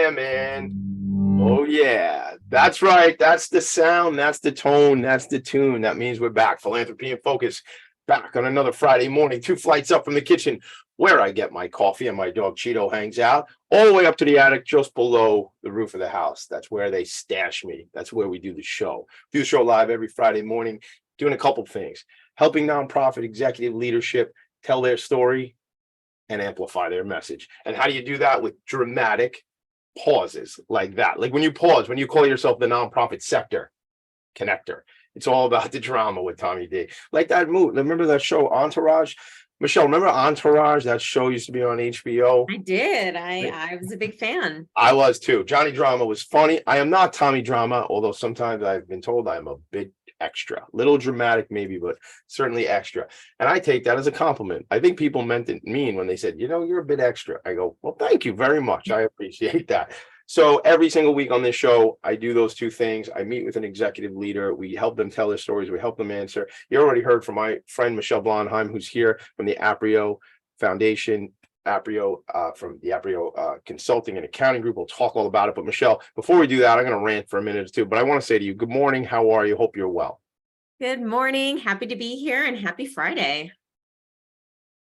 yeah, man. Oh, yeah. That's right. That's the sound. That's the tone. That's the tune. That means we're back. Philanthropy and Focus. Back on another Friday morning, 2 flights up from the kitchen where I get my coffee and my dog Cheeto hangs out, all the way up to the attic just below the roof of the house. That's where they stash me. That's where we do the show. Do the show live every Friday morning, doing a couple things, helping nonprofit executive leadership tell their story and amplify their message. And how do you do that? With dramatic pauses like that. Like when you pause, when you call yourself the nonprofit sector connector, it's all about the drama with Tommy D. Like that movie. Remember that show Entourage? Michelle, remember Entourage? That show used to be on HBO. I did. I was a big fan. I was too. Johnny Drama was funny. I am not Tommy Drama, although sometimes I've been told I'm a bit extra, little dramatic maybe, but certainly extra. And I take that as a compliment. I think people meant it mean when they said, you're a bit extra. I go, well, thank you very much. I appreciate that. So every single week on this show, I do those two things. I meet with an executive leader. We help them tell their stories. We help them answer. You already heard from my friend, Michele Blondheim, who's here from the Aprio Foundation. Aprio from the Aprio Consulting and Accounting Group. We'll talk all about it. But Michele, before we do that, I'm going to rant for a minute or two. But I want to say to you, good morning. How are you? Hope you're well. Good morning. Happy to be here and happy Friday.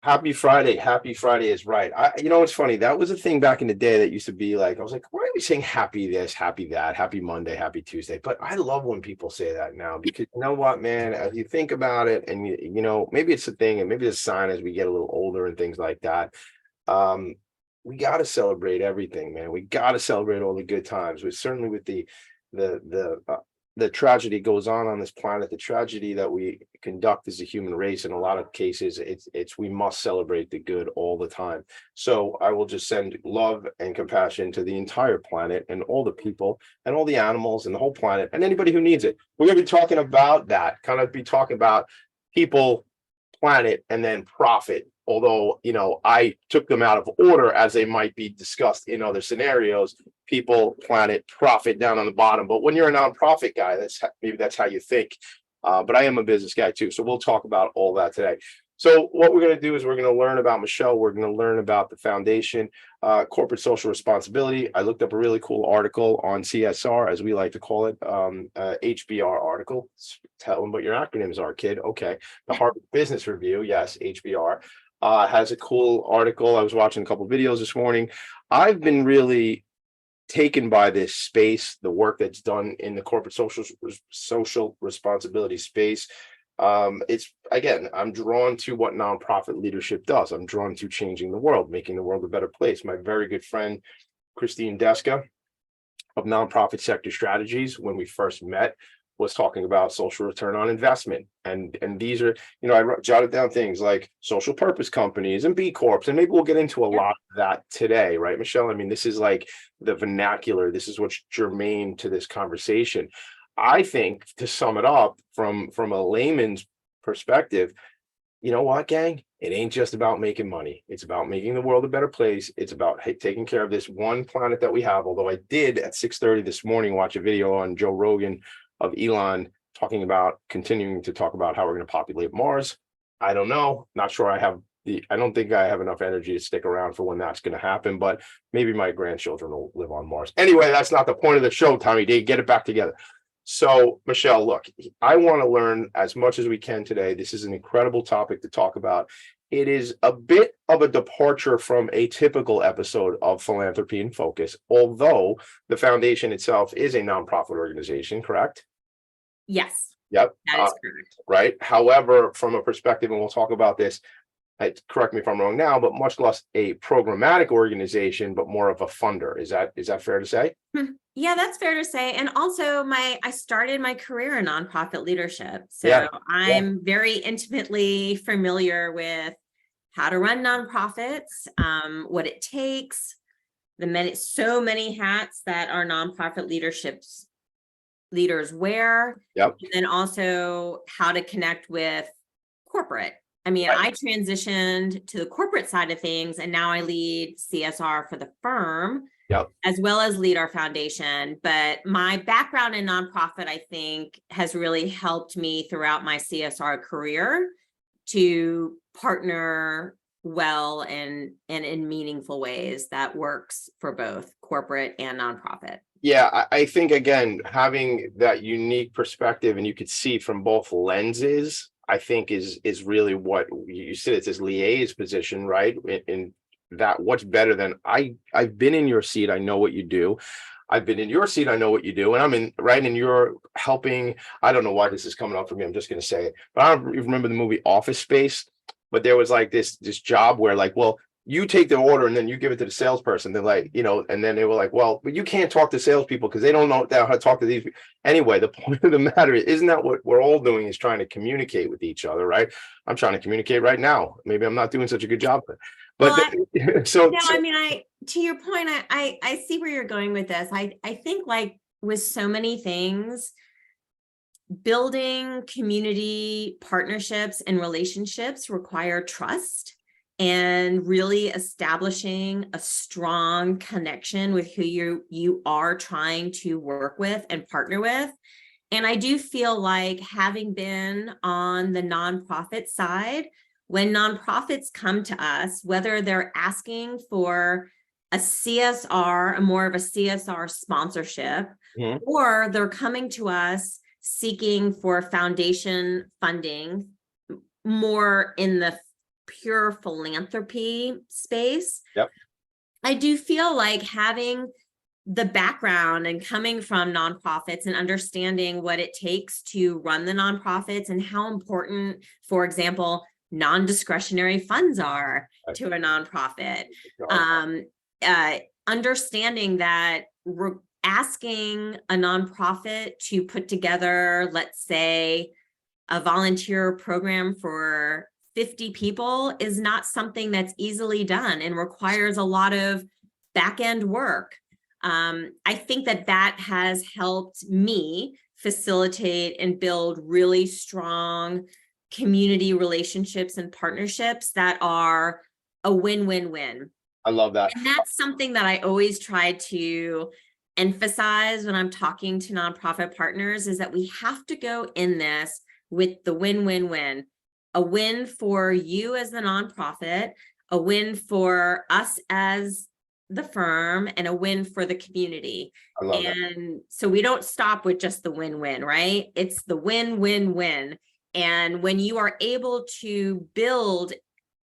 Happy Friday. Happy Friday is right. It's funny. That was a thing back in the day that used to be like, I was like, why are we saying happy this, happy that, happy Monday, happy Tuesday? But I love when people say that now, because you know what, man, as you think about it and, maybe it's a thing and maybe it's a sign as we get a little older and things like that. We got to celebrate everything, man. We got to celebrate all the good times. Certainly with the tragedy goes on this planet, the tragedy that we conduct as a human race. In a lot of cases, we must celebrate the good all the time. So I will just send love and compassion to the entire planet and all the people and all the animals and the whole planet and anybody who needs it. We're going to be talking about that, kind of be talking about people, planet, and then profit. Although, I took them out of order as they might be discussed in other scenarios, people, planet, profit down on the bottom. But when you're a nonprofit guy, that's how you think. But I am a business guy too. So we'll talk about all that today. So what we're going to do is we're going to learn about Michele. We're going to learn about the foundation, corporate social responsibility. I looked up a really cool article on CSR, as we like to call it, HBR article. Tell them what your acronyms are, kid. Okay. The Harvard Business Review. Yes, HBR. Has a cool article. I was watching a couple of videos this morning. I've been really taken by this space, the work that's done in the corporate social responsibility space. I'm drawn to what nonprofit leadership does. I'm drawn to changing the world, making the world a better place. My very good friend, Christine Deska of Nonprofit Sector Strategies, when we first met, was talking about social return on investment. And these are, I jotted down things like social purpose companies and B Corps, and maybe we'll get into a lot of that today, right, Michele? I mean, this is like the vernacular. This is what's germane to this conversation. I think, to sum it up from a layman's perspective, you know what, gang? It ain't just about making money. It's about making the world a better place. It's about taking care of this one planet that we have. Although I did at 6:30 this morning watch a video on Joe Rogan of Elon continuing to talk about how we're going to populate Mars. I don't know. Not sure I don't think I have enough energy to stick around for when that's going to happen, but maybe my grandchildren will live on Mars. Anyway, that's not the point of the show, Tommy D. Get it back together. So, Michele, look, I want to learn as much as we can today. This is an incredible topic to talk about. It is a bit of a departure from a typical episode of Philanthropy and Focus, although the foundation itself is a nonprofit organization, correct? Yes. Yep. That is correct. Right. However, from a perspective, and we'll talk about this, correct me if I'm wrong now, but much less a programmatic organization, but more of a funder. Is that fair to say? Yeah, that's fair to say. And also I started my career in nonprofit leadership. So I'm very intimately familiar with how to run nonprofits, what it takes, so many hats that our nonprofit leaders wear. Yep. And then also how to connect with corporate. I mean, I transitioned to the corporate side of things, and now I lead CSR for the firm, as well as lead our foundation. But my background in nonprofit, I think, has really helped me throughout my CSR career to partner well and in meaningful ways that works for both corporate and nonprofit. Yeah, I think again, having that unique perspective and you could see from both lenses, I think is really what you said. It's this liaise position, right? In that what's better than I've been in your seat, I know what you do. I've been in your seat, I know what you do, and I'm in right in your helping. I don't know why this is coming up for me. I'm just gonna say it, but I don't remember the movie Office Space, but there was like this job where like, well, you take the order and then you give it to the salesperson. They're like, and then they were like, well, but you can't talk to salespeople because they don't know how to talk to these people. Anyway, the point of the matter is, isn't that what we're all doing is trying to communicate with each other, right? I'm trying to communicate right now. Maybe I'm not doing such a good job, but well, so I mean, to your point, I see where you're going with this. I think like with so many things, building community partnerships and relationships require trust and really establishing a strong connection with who you are trying to work with and partner with. And I do feel like, having been on the nonprofit side, when nonprofits come to us, whether they're asking for a CSR, more of a CSR sponsorship, or they're coming to us seeking for foundation funding, more in the pure philanthropy space. Yep. I do feel like having the background and coming from nonprofits and understanding what it takes to run the nonprofits and how important, for example, non-discretionary funds are to a nonprofit. Understanding that asking a nonprofit to put together, let's say, a volunteer program for 50 people is not something that's easily done and requires a lot of back-end work. I think that has helped me facilitate and build really strong community relationships and partnerships that are a win-win-win. I love that. And that's something that I always try to emphasize when I'm talking to nonprofit partners, is that we have to go in this with the win-win-win. A win for you as the nonprofit, a win for us as the firm, and a win for the community. I love and that. So we don't stop with just the win-win, right? It's the win-win-win. And when you are able to build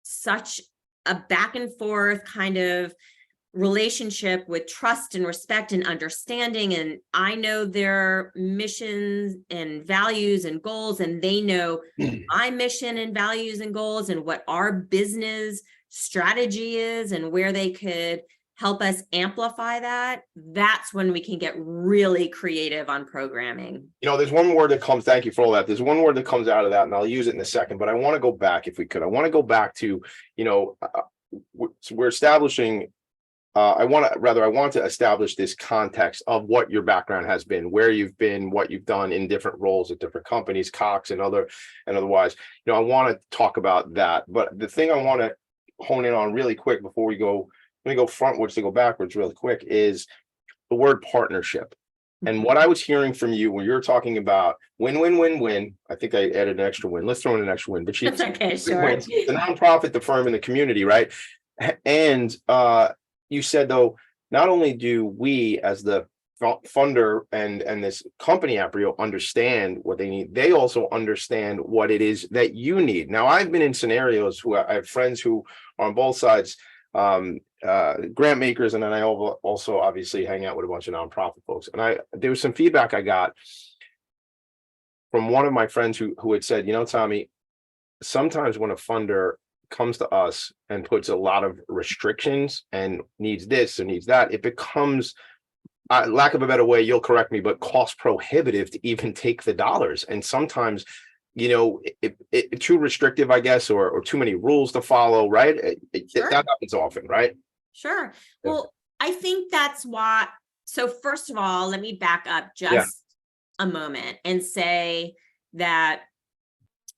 such a back and forth kind of relationship with trust and respect and understanding, and I know their missions and values and goals, and they know my mission and values and goals, and what our business strategy is, and where they could help us amplify that, that's when we can get really creative on programming. There's one word that comes, thank you for all that. There's one word that comes out of that, and I'll use it in a second, but I want to go back, if we could. I want to go back to, we're establishing, I want to establish this context of what your background has been, where you've been, what you've done in different roles at different companies, Cox and otherwise. I want to talk about that. But the thing I want to hone in on really quick before we go frontwards to go backwards really quick is the word partnership. And what I was hearing from you when you're talking about win-win-win-win, I think I added an extra win. Let's throw in an extra win. But That's okay, sure. The nonprofit, the firm, and the community, right? And you said, though, not only do we as the funder and this company Aprio understand what they need, they also understand what it is that you need. Now, I've been in scenarios where I have friends who are on both sides, grant makers, and then I also obviously hang out with a bunch of nonprofit folks. And there was some feedback I got from one of my friends who had said, Tommy, sometimes when a funder comes to us and puts a lot of restrictions and needs this and needs that, it becomes, lack of a better way, you'll correct me, but cost prohibitive to even take the dollars. And sometimes, it too restrictive, I guess, or too many rules to follow, right? Sure. That happens often, right? Sure. Well, I think that's why. So first of all, let me back up just a moment and say that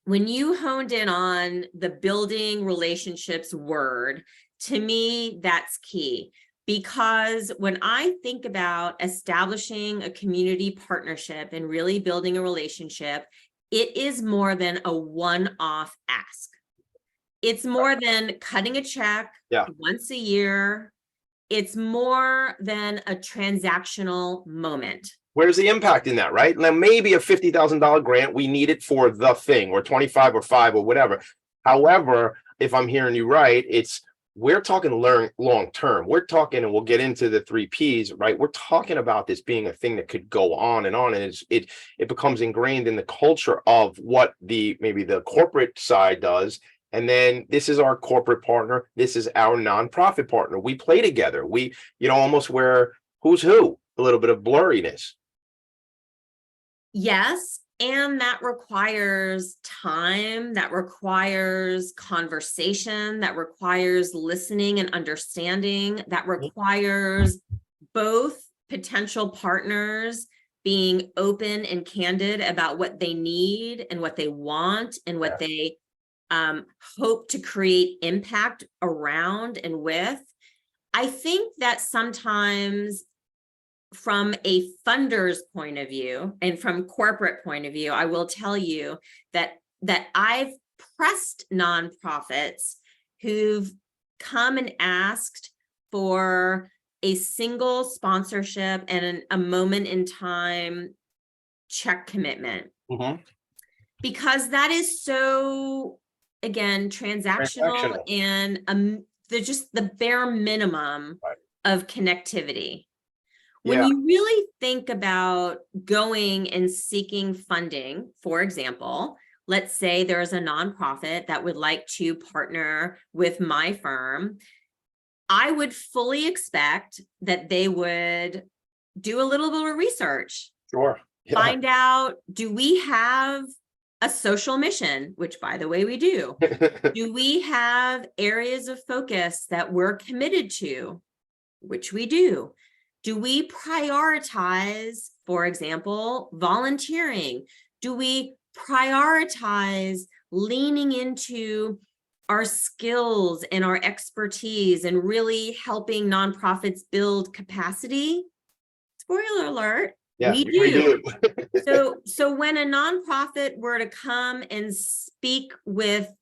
when you honed in on the building relationships word, to me, that's key. Because when I think about establishing a community partnership and really building a relationship, it is more than a one-off ask. It's more than cutting a check Yeah. once a year. It's more than a transactional moment. Where's the impact in that, right? Now, maybe a $50,000 grant, we need it for the thing, or 25 or 5 or whatever. However, if I'm hearing you right, we're talking long term. We're talking, and we'll get into the 3 Ps, right? We're talking about this being a thing that could go on, and it becomes ingrained in the culture of what maybe the corporate side does. And then this is our corporate partner. This is our nonprofit partner. We play together. We, almost where who's who, a little bit of blurriness. Yes, and that requires time, that requires conversation, that requires listening and understanding, that requires both potential partners being open and candid about what they need and what they want and what they hope to create impact around and with. I think that sometimes from a funder's point of view and from corporate point of view, I will tell you that I've pressed nonprofits who've come and asked for a single sponsorship and a moment in time check commitment. Because that is so, again, transactional. And they're just the bare minimum of connectivity. When you really think about going and seeking funding, for example, let's say there's a nonprofit that would like to partner with my firm, I would fully expect that they would do a little bit of research. Sure. Yeah. Find out, do we have a social mission, which by the way, we do. Do we have areas of focus that we're committed to, which we do? Do we prioritize, for example, volunteering? Do we prioritize leaning into our skills and our expertise and really helping nonprofits build capacity? Spoiler alert, we do. So when a nonprofit were to come and speak with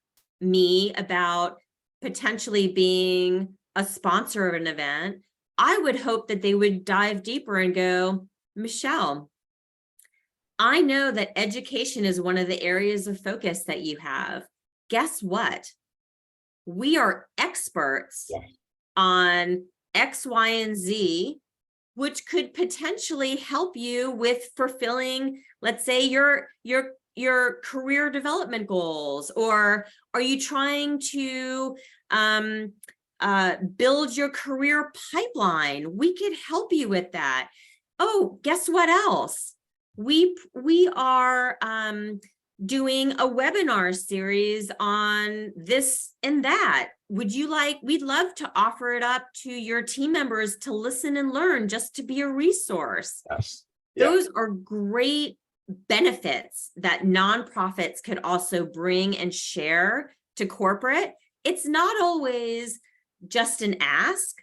me about potentially being a sponsor of an event, I would hope that they would dive deeper and go, Michele, I know that education is one of the areas of focus that you have. Guess what? We are experts on X, Y, and Z, which could potentially help you with fulfilling, let's say, your career development goals, or are you trying to build your career pipeline? We could help you with that. Oh, guess what else? We are doing a webinar series on this and that. We'd love to offer it up to your team members to listen and learn, just to be a resource. Yes. Yeah. Those are great benefits that nonprofits could also bring and share to corporate. It's not always just an ask,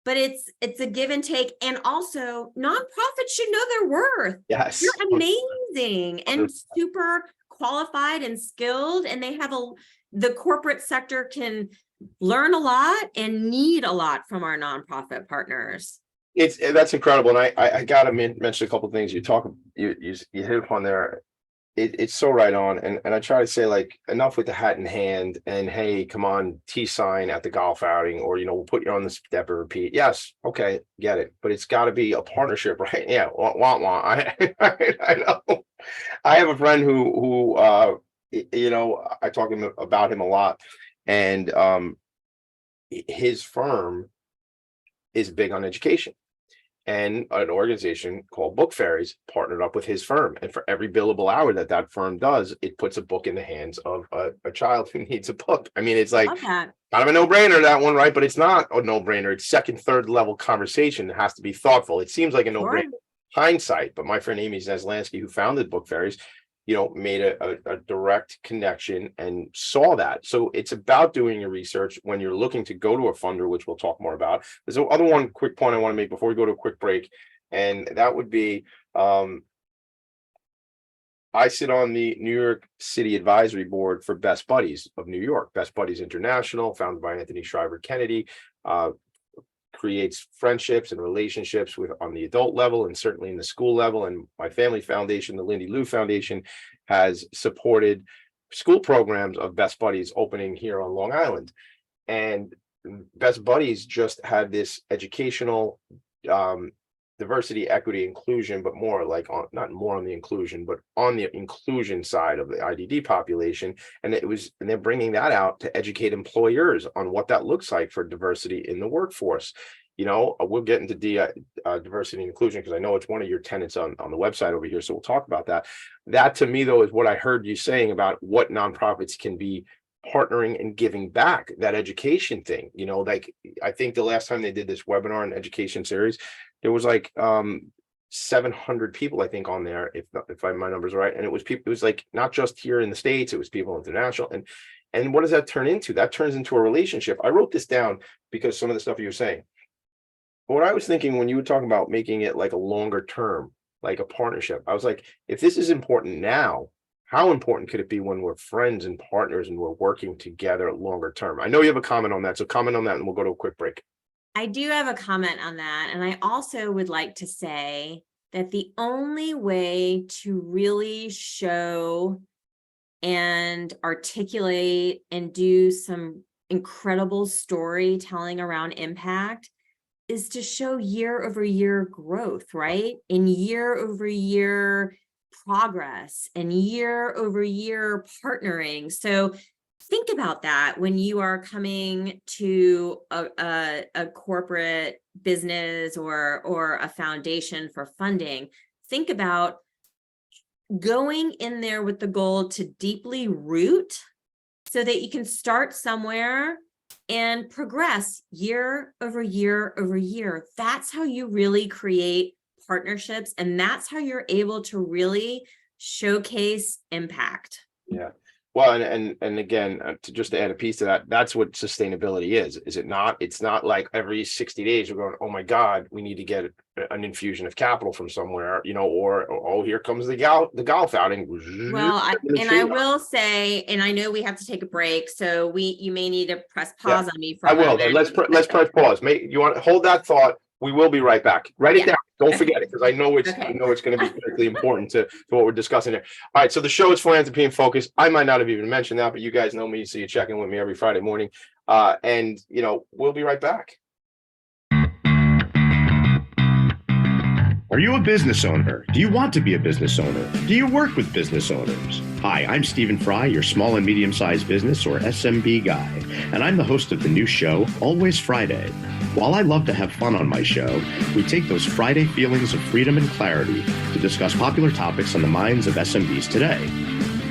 but it's a give and take. And also, nonprofits should know their worth. Yes. You're amazing and super qualified and skilled, and they have the corporate sector can learn a lot and need a lot from our nonprofit partners. That's incredible. And I gotta mention a couple of things you hit upon there. It's so right on. And I try to say, like, enough with the hat in hand and hey, come on, T sign at the golf outing, or we'll put you on the step and repeat. Yes, okay, get it. But it's got to be a partnership, right? Yeah, I know. I have a friend who I talk about him a lot, and his firm is big on education. And an organization called Book Fairies partnered up with his firm. And for every billable hour that firm does, it puts a book in the hands of a child who needs a book. I mean, it's like kind of a no-brainer, that one, right? But it's not a no-brainer. It's second, third level conversation. It has to be thoughtful. It seems like a no-brainer hindsight. But my friend Amy Zaslansky, who founded Book Fairies, made a direct connection and saw that. So it's about doing your research when you're looking to go to a funder, which we'll talk more about. There's another one quick point I want to make before we go to a quick break, and that would be I sit on the New York City Advisory Board for Best Buddies of New York. Best Buddies International, founded by Anthony Shriver Kennedy, creates friendships and relationships with on the adult level and certainly in the school level. And my family foundation, the Lindy Lou Foundation, has supported school programs of Best Buddies opening here on Long Island. And Best Buddies just had this educational diversity, equity, inclusion, but more like on, not more on the inclusion, but on the inclusion side of the IDD population. And they're bringing that out to educate employers on what that looks like for diversity in the workforce. You know, we'll get into diversity and inclusion because I know it's one of your tenets on the website over here. So we'll talk about that. That to me, though, is what I heard you saying about what nonprofits can be partnering and giving back, that education thing. You know, like I think the last time they did this webinar and education series, there was like 700 people, I think, on there, if my numbers are right. And it was people, it was like not just here in the States, it was people international. And what does that turn into? That turns into a relationship. I wrote this down because some of the stuff you were saying. But what I was thinking when you were talking about making it like a longer term, like a partnership, I was like, if this is important now, how important could it be when we're friends and partners and we're working together longer term? I know you have a comment on that, so comment on that and we'll go to a quick break. I do have a comment on that. And I also would like to say that the only way to really show and articulate and do some incredible storytelling around impact is to show year over year growth, right? And year over year progress and year over year partnering. So think about that when you are coming to a corporate business or a foundation for funding. Think about going in there with the goal to deeply root so that you can start somewhere and progress year over year over year. That's how you really create partnerships, and that's how you're able to really showcase impact. Yeah. Well, and again, to add a piece to that, that's what sustainability is it not? It's not like every 60 days we're going, oh my God, we need to get an infusion of capital from somewhere, you know, or oh, here comes the golf outing. Well, I will say, and I know we have to take a break, so you may need to press pause on me for a moment. Let's press pause. You want to hold that thought. We will be right back. Write it down. Don't forget it, because I know it's going to be critically important to what we're discussing here. All right. So the show is Philanthropy and Focus. I might not have even mentioned that, but you guys know me, so you check in with me every Friday morning. And you know, we'll be right back. Are you a business owner? Do you want to be a business owner? Do you work with business owners? Hi, I'm Stephen Fry, your small and medium-sized business or SMB guy, and I'm the host of the new show, Always Friday. While I love to have fun on my show, we take those Friday feelings of freedom and clarity to discuss popular topics on the minds of SMBs today.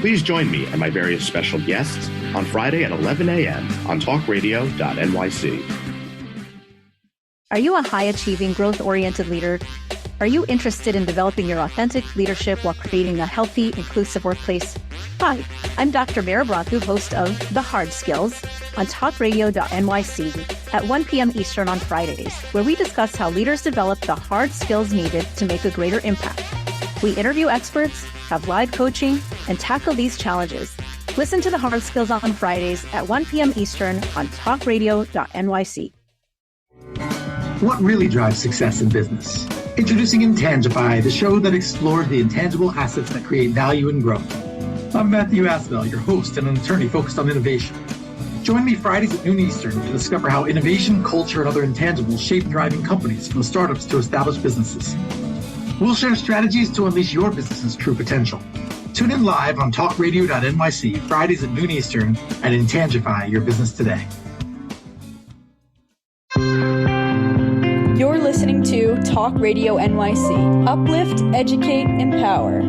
Please join me and my various special guests on Friday at 11 a.m. on talkradio.nyc. Are you a high-achieving, growth-oriented leader? Are you interested in developing your authentic leadership while creating a healthy, inclusive workplace? Hi, I'm Dr. Mara Broncu, host of The Hard Skills on talkradio.nyc at 1 p.m. Eastern on Fridays, where we discuss how leaders develop the hard skills needed to make a greater impact. We interview experts, have live coaching, and tackle these challenges. Listen to The Hard Skills on Fridays at 1 p.m. Eastern on talkradio.nyc. What really drives success in business? Introducing Intangify, the show that explores the intangible assets that create value and growth. I'm Matthew Asbell, your host and an attorney focused on innovation. Join me Fridays at noon Eastern to discover how innovation, culture, and other intangibles shape thriving companies from startups to established businesses. We'll share strategies to unleash your business's true potential. Tune in live on talkradio.nyc Fridays at noon Eastern and Intangify your business today. You're listening to Talk Radio NYC. Uplift, educate, empower.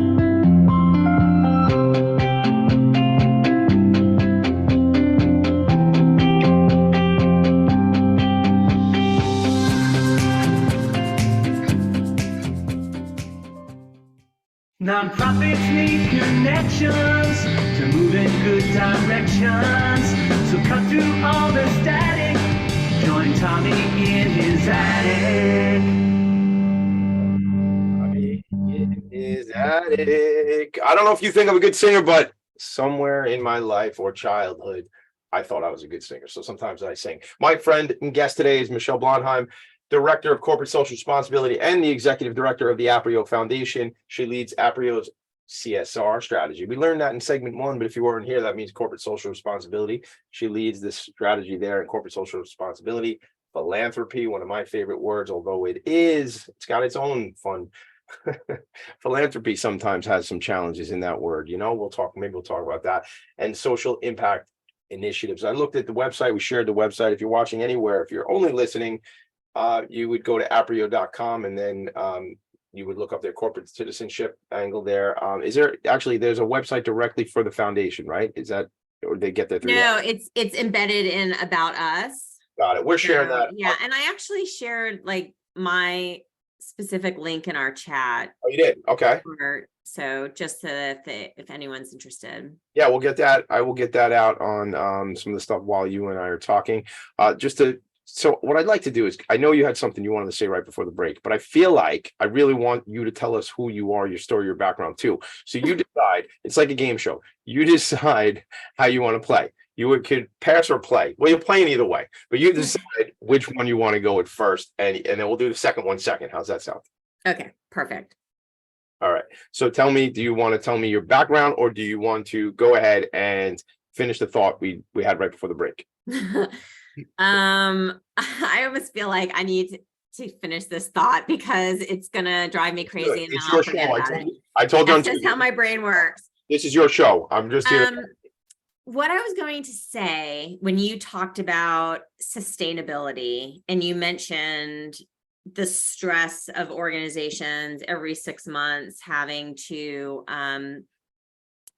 Nonprofits need connections to move in good directions. So cut through all the static. Join Tommy in his attic. Tommy in his attic. Static. I don't know if you think I'm a good singer, but somewhere in my life or childhood, I thought I was a good singer. So sometimes I sing. My friend and guest today is Michele Blondheim, Director of Corporate Social Responsibility and the Executive Director of the Aprio Foundation. She leads Aprio's CSR strategy. We learned that in segment 1, but if you weren't here, that means corporate social responsibility. She leads this strategy there in corporate social responsibility. Philanthropy, one of my favorite words, although it's got its own fun. Philanthropy sometimes has some challenges in that word. Maybe we'll talk about that. And social impact initiatives. I looked at the website. We shared the website. If you're watching anywhere, if you're only listening, you would go to aprio.com and then you would look up their corporate citizenship angle there. There's a website directly for the foundation, right? Is that, or they get there through? No, it's embedded in About Us. Got it. We're sharing that. Yeah, and I actually shared like my specific link in our chat. Oh, you did? Okay. So just so that if anyone's interested. Yeah, we'll get that. I will get that out on some of the stuff while you and I are talking. So what I'd like to do is, I know you had something you wanted to say right before the break, but I feel like I really want you to tell us who you are, your story, your background too. So you decide, it's like a game show. You decide how you want to play. You could pass or play. Well, you're playing either way, but you decide which one you want to go with first, and then we'll do the second one second. How's that sound? Okay, perfect. All right. So tell me, do you want to tell me your background, or do you want to go ahead and finish the thought we had right before the break? I almost feel like I need to finish this thought because it's gonna drive me crazy. It's your show. I told you. That's how my brain works. This is your show. I'm just here. What I was going to say when you talked about sustainability and you mentioned the stress of organizations every 6 months having to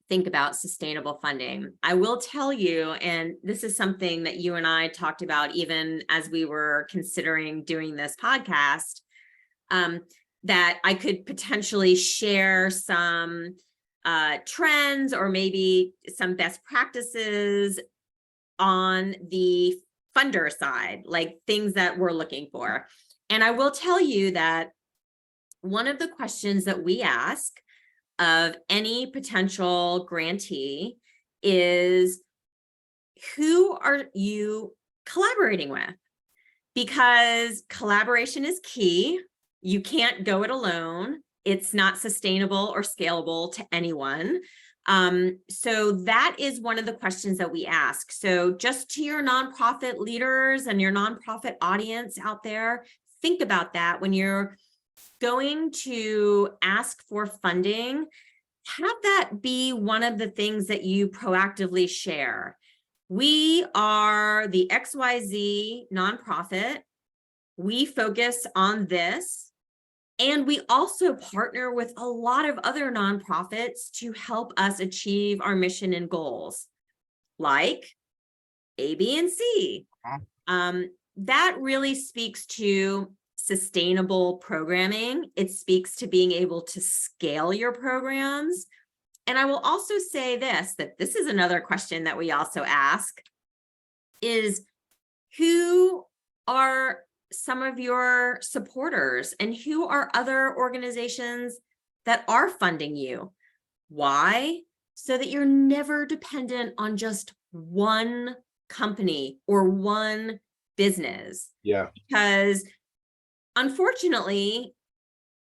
think about sustainable funding. I will tell you, and this is something that you and I talked about even as we were considering doing this podcast, that I could potentially share some trends or maybe some best practices on the funder side, like things that we're looking for. And I will tell you that one of the questions that we ask of any potential grantee is, who are you collaborating with? Because collaboration is key. You can't go it alone. It's not sustainable or scalable to anyone. So that is one of the questions that we ask. So just to your nonprofit leaders and your nonprofit audience out there, think about that when you're going to ask for funding. Have that be one of the things that you proactively share. We are the XYZ nonprofit. We focus on this. And we also partner with a lot of other nonprofits to help us achieve our mission and goals, like A, B, and C. That really speaks to sustainable programming. It speaks to being able to scale your programs. And I will also say that this is another question that we also ask is, who are some of your supporters and who are other organizations that are funding you? Why? So that you're never dependent on just one company or one business. Yeah. Because unfortunately,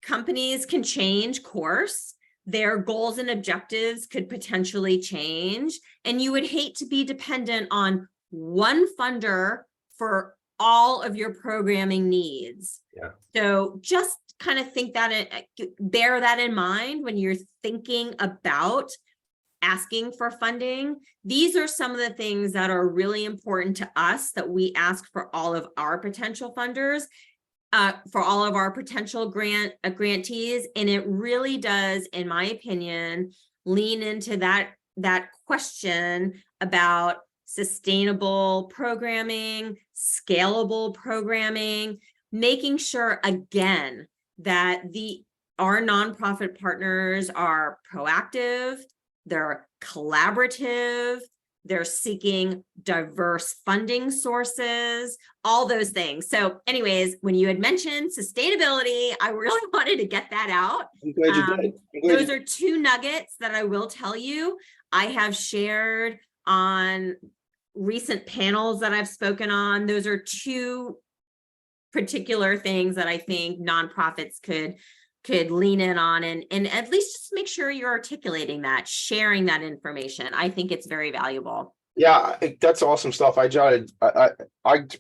companies can change course. Their goals and objectives could potentially change. And you would hate to be dependent on one funder for all of your programming needs. Yeah. So just kind of bear that in mind when you're thinking about asking for funding. These are some of the things that are really important to us that we ask for all of our potential funders, for all of our potential grantees. And it really does, in my opinion, lean into that question about sustainable programming, scalable programming, making sure, again, that our nonprofit partners are proactive, they're collaborative, They're seeking diverse funding sources, all those things. So anyways, when you had mentioned sustainability, I really wanted to get that out. I'm glad you did. Those are two nuggets that I will tell you. I have shared on recent panels that I've spoken on. Those are two particular things that I think nonprofits could lean in on and at least just make sure you're articulating that, sharing that information. I think it's very valuable. Yeah, that's awesome stuff. I jotted, I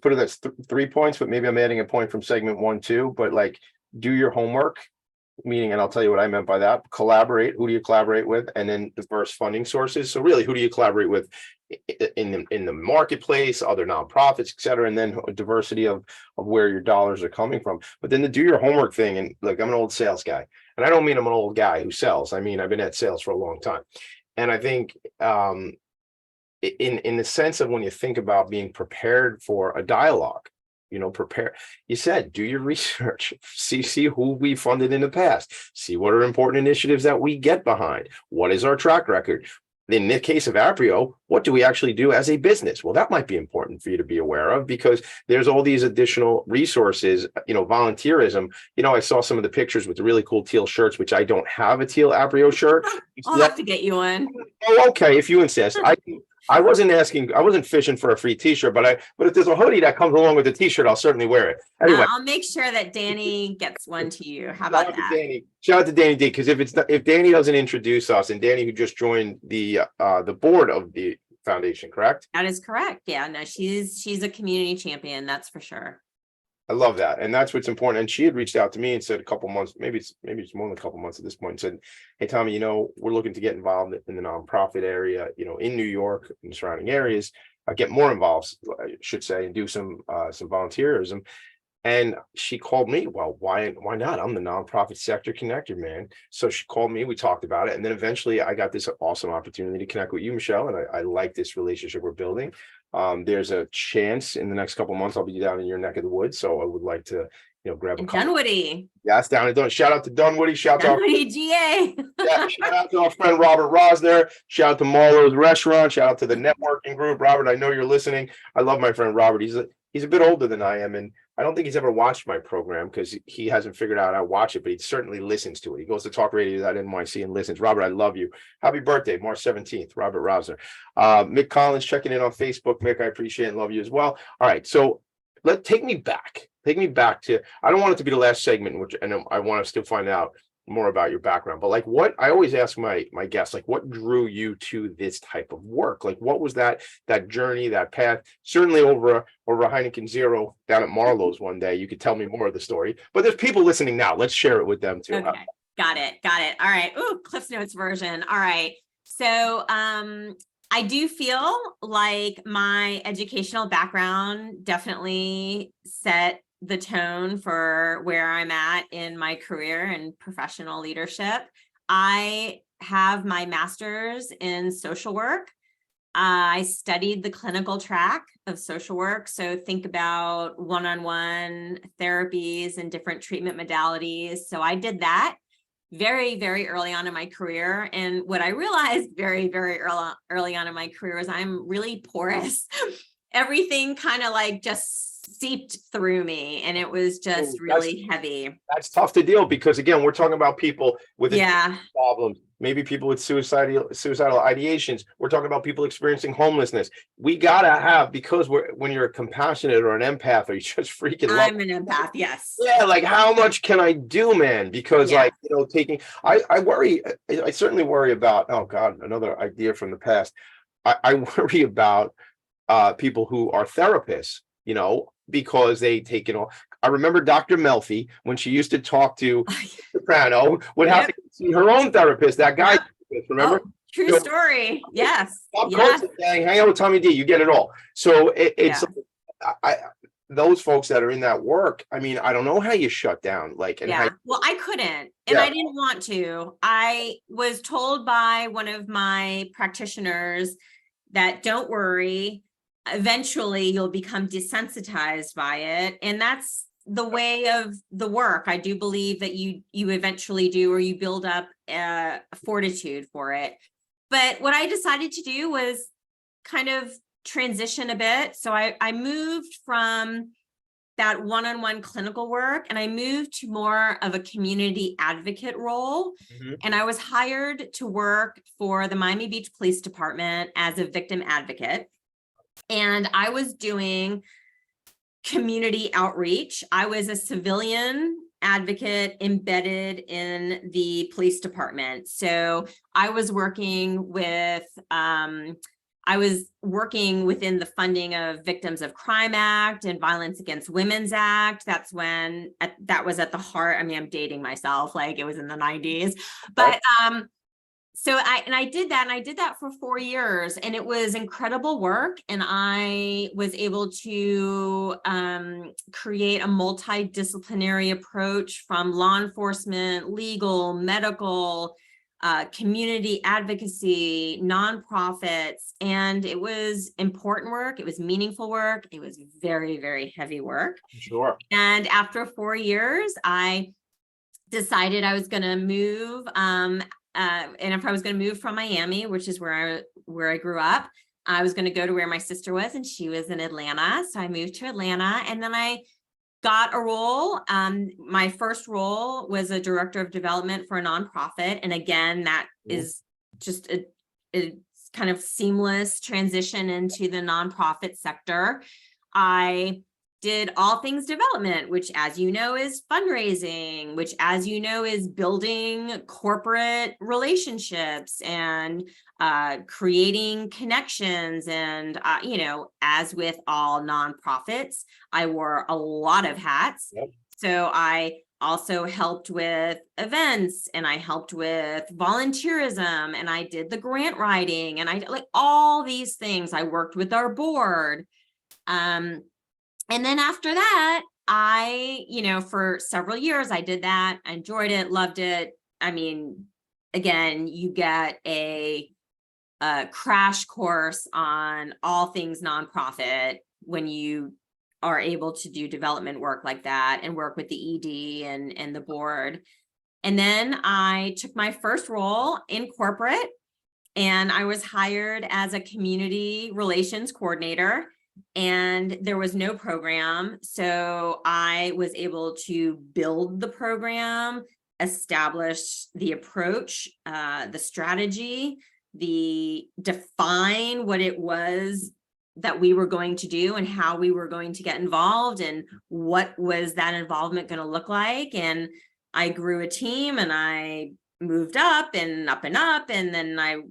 put it as 3 points, but maybe I'm adding a point from segment 1 too. But like, do your homework, meaning, and I'll tell you what I meant by that. Collaborate. Who do you collaborate with? And then diverse funding sources. So really, who do you collaborate with in the marketplace, other nonprofits, et cetera, and then a diversity of where your dollars are coming from. But then to do your homework thing, and like, I'm an old sales guy, and I don't mean I'm an old guy who sells. I mean, I've been at sales for a long time, and I think in the sense of when you think about being prepared for a dialogue, prepare, you said, do your research, see who we funded in the past, see what are important initiatives that we get behind, what is our track record. In the case of Aprio, what do we actually do as a business? Well, that might be important for you to be aware of, because there's all these additional resources, volunteerism. I saw some of the pictures with the really cool teal shirts, which I don't have a teal Aprio shirt. I'll have to get you one. Oh, okay, if you insist. I wasn't fishing for a free t-shirt, but if there's a hoodie that comes along with the t-shirt, I'll certainly wear it. Anyway, I'll make sure that Danny gets one to you. How about that? Danny. Shout out to Danny D, because if Danny doesn't introduce us, and Danny, who just joined the board of the foundation, correct? That is correct. Yeah, no, she's a community champion, that's for sure. I love that. And that's what's important. And she had reached out to me and said a couple months, maybe it's more than a couple months at this point, and said, hey, Tommy, we're looking to get involved in the nonprofit area, in New York and surrounding areas, get more involved, I should say, and do some volunteerism. And she called me. Well, why not? I'm the nonprofit sector connector, man. So she called me, we talked about it. And then eventually I got this awesome opportunity to connect with you, Michele. And I like this relationship we're building. There's a chance in the next couple of months I'll be down in your neck of the woods, so I would like to grab a couple. Dunwoody. Yes, down in Dunwoody. Shout out to Dunwoody. Shout out Dunwoody, GA. Yeah, shout out to our friend Robert Rosner. Shout out to Marlowe's Restaurant. Shout out to the networking group. Robert, I know you're listening. I love my friend Robert. He's a bit older than I am, and I don't think he's ever watched my program because he hasn't figured out how to watch it, but he certainly listens to it. He goes to talkradio.nyc and listens. Robert, I love you. Happy birthday, March 17th, Robert Rosner. Mick Collins checking in on Facebook. Mick, I appreciate and love you as well. All right, so take me back. Take me back to, I don't want it to be the last segment, and I want us to find out more about your background, but like, what I always ask my guests, like, what drew you to this type of work? Like, what was that journey, that path? Certainly over a Heineken Zero down at Marlowe's one day, you could tell me more of the story, but there's people listening now. Let's share it with them too. Okay. Got it. All right. Ooh, Cliff's Notes version. All right. So, I do feel like my educational background definitely set the tone for where I'm at in my career and professional leadership. I have my master's in social work. I studied the clinical track of social work. So think about one-on-one therapies and different treatment modalities. So I did that very, very early on in my career. And what I realized very, very early on in my career is I'm really porous. Everything kind of like just seeped through me, and it was just really heavy. That's tough to deal, because again, we're talking about people with problems, maybe people with suicidal ideations. We're talking about people experiencing homelessness. We gotta have, because when you're a compassionate or an empath, or you just freaking I'm an empath, yes. Yeah, like, how much can I do, man? Because I worry, I certainly worry about, oh God, another idea from the past. I worry about people who are therapists, because they take it all. I remember Dr. Melfi, when she used to talk to Soprano, would have to see her own therapist, that guy, remember? Oh, true story. Yes. Saying, hang out with Tommy D, you get it all. So it's those folks that are in that work, I mean, I don't know how you shut down. Well, I couldn't, and I didn't want to. I was told by one of my practitioners that don't worry, eventually you'll become desensitized by it. And that's the way of the work. I do believe that you eventually do, or you build up fortitude for it. But what I decided to do was kind of transition a bit. So I moved from that one-on-one clinical work, and I moved to more of a community advocate role. And I was hired to work for the Miami Beach Police Department as a victim advocate. And I was doing community outreach. I was a civilian advocate embedded in the police department. So I was working with within the funding of Victims of Crime Act and Violence Against Women's Act. That's when that was at the heart. I mean, I'm dating myself, like it was in the 90s, but so I did that for 4 years, and it was incredible work. And I was able to create a multidisciplinary approach from law enforcement, legal, medical, community advocacy, nonprofits, and it was important work. It was meaningful work. It was very, very heavy work. Sure. And after 4 years, I decided I was going to move. And if I was going to move from Miami, which is where I grew up, I was going to go to where my sister was, and she was in Atlanta. So I moved to Atlanta, and then I got a role. My first role was a director of development for a nonprofit. And again, that is just a kind of seamless transition into the nonprofit sector. I did all things development, which, as you know, is fundraising, which, as you know, is building corporate relationships and creating connections. And, as with all nonprofits, I wore a lot of hats. Yep. So I also helped with events, and I helped with volunteerism, and I did the grant writing, and I like all these things. I worked with our board. And then after that, for several years, I did that. I enjoyed it, loved it. I mean, again, you get a crash course on all things nonprofit when you are able to do development work like that and work with the ED and the board. And then I took my first role in corporate, and I was hired as a community relations coordinator. And there was no program. So I was able to build the program, establish the approach, the strategy, define what it was that we were going to do and how we were going to get involved and what was that involvement going to look like. And I grew a team, and I moved up and up and up. And then I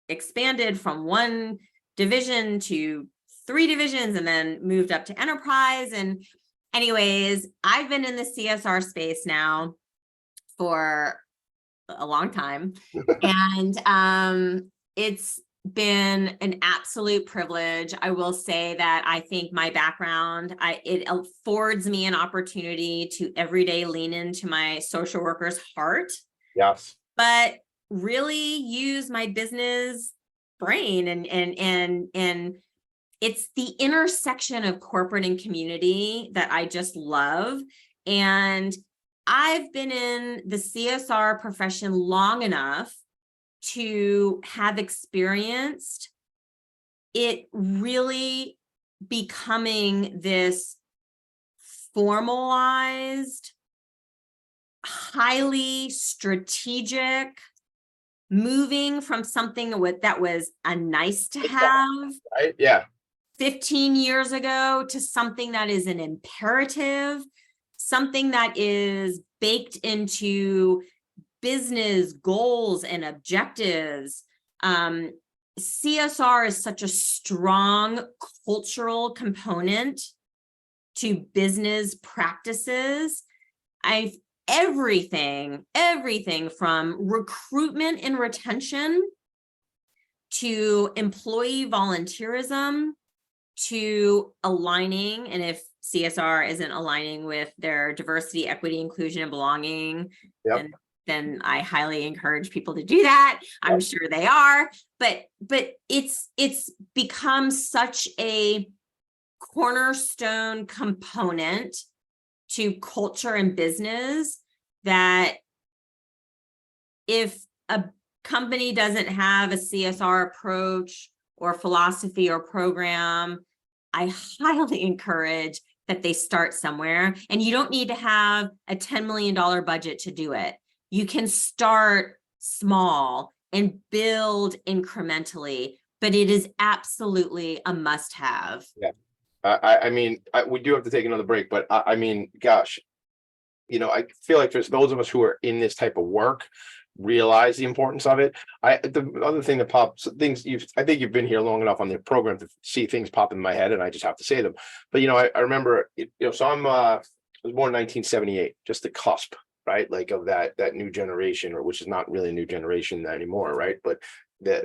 expanded from one division to 3 divisions, and then moved up to enterprise. And anyways, I've been in the CSR space now for a long time. And it's been an absolute privilege. I will say that I think my background, it affords me an opportunity to every day lean into my social worker's heart. Yes. But really use my business brain and it's the intersection of corporate and community that I just love. And I've been in the CSR profession long enough to have experienced it really becoming this formalized, highly strategic, moving from something that was a nice to have. Right? Yeah. 15 years ago to something that is an imperative, something that is baked into business goals and objectives. CSR is such a strong cultural component to business practices. Everything from recruitment and retention to employee volunteerism to aligning, and if CSR isn't aligning with their diversity, equity, inclusion, and belonging, then I highly encourage people to do that. I'm sure they are, but it's become such a cornerstone component to culture and business that if a company doesn't have a CSR approach or philosophy or program, I highly encourage that they start somewhere. And you don't need to have a $10 million budget to do it. You can start small and build incrementally, but it is absolutely a must-have. Yeah. I mean, we do have to take another break, but I mean, gosh, I feel like there's those of us who are in this type of work realize the importance of it. The other thing that pops, I think you've been here long enough on the program to see things pop in my head, and I just have to say them. But I remember, so I was born in 1978, just the cusp, right? Like of that new generation, or which is not really a new generation anymore, right? But they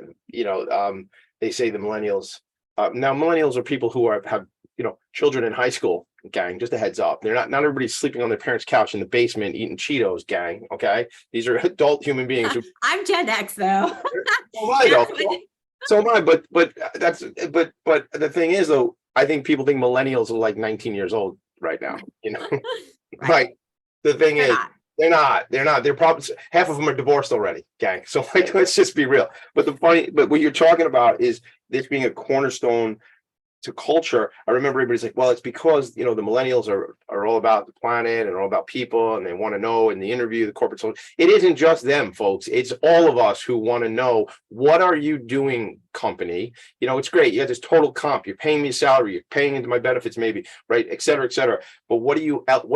say the millennials. Now millennials are people who have children in high school, gang, just a heads up. They're not everybody's sleeping on their parents' couch in the basement eating Cheetos, gang. Okay. These are adult human beings. I'm Gen X though. So am I though. So am I, but the thing is though, I think people think millennials are like 19 years old right now, Right. The thing is, they're not. They're probably, half of them are divorced already, gang. So let's just be real. But what you're talking about is this being a cornerstone to culture. I remember everybody's like, well, it's because the millennials are all about the planet and all about people, and they want to know in the interview, the corporate social. It isn't just them, folks. It's all of us who want to know, what are you doing, company? It's great. You have this total comp. You're paying me a salary. You're paying into my benefits, maybe, right, et cetera, et cetera. But what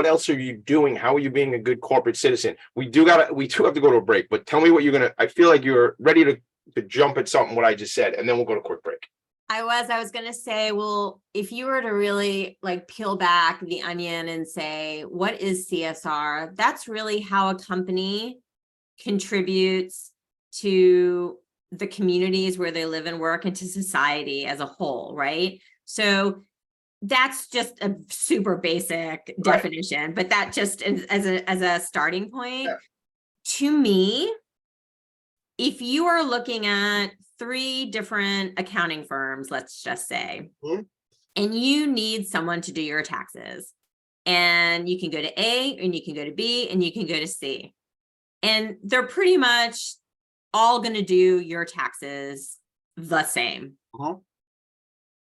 else are you doing? How are you being a good corporate citizen? We do have to go to a break. But tell me what I feel like you're ready to jump at something what I just said, and then we'll go to a quick break. I was going to say, well, if you were to really peel back the onion and say, what is CSR? That's really how a company contributes to the communities where they live and work, and to society as a whole, right? So that's just a super basic definition, but that just as a starting point. Yeah. To me, if you are looking at 3 different accounting firms, let's just say, and you need someone to do your taxes, and you can go to A, and you can go to B, and you can go to C, and they're pretty much all going to do your taxes the same.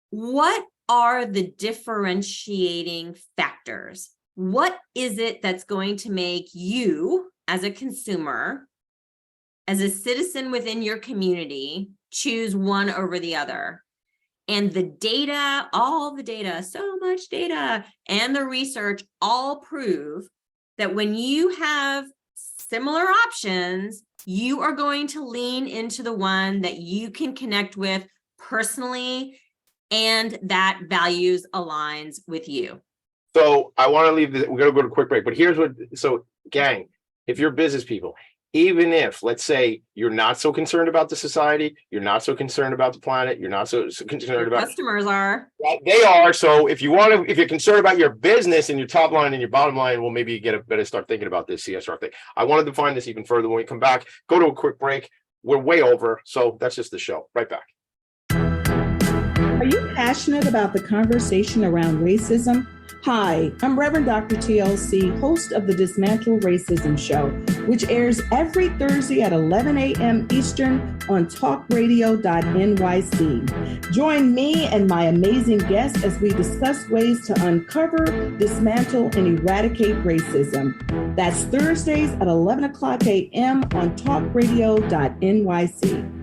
What are the differentiating factors? What is it that's going to make you, as a consumer, as a citizen within your community, choose one over the other? And the data, all the data, so much data, and the research all prove that when you have similar options, you are going to lean into the one that you can connect with personally and that values aligns with you. So I want to leave this, we're going to go to a quick break, but gang, if you're business people, even if, let's say, you're not so concerned about the society, you're not so concerned about the planet, you're not so concerned about customers are. They are. So if you're concerned about your business and your top line and your bottom line, well, maybe you better start thinking about this CSR thing. I want to define this even further when we come back. Go to a quick break. We're way over, so that's just the show. Right back. Are you passionate about the conversation around racism? Hi, I'm Reverend Dr. TLC, host of the Dismantle Racism Show, which airs every Thursday at 11 a.m. Eastern on talkradio.nyc. Join me and my amazing guests as we discuss ways to uncover, dismantle, and eradicate racism. That's Thursdays at 11 o'clock a.m. on talkradio.nyc.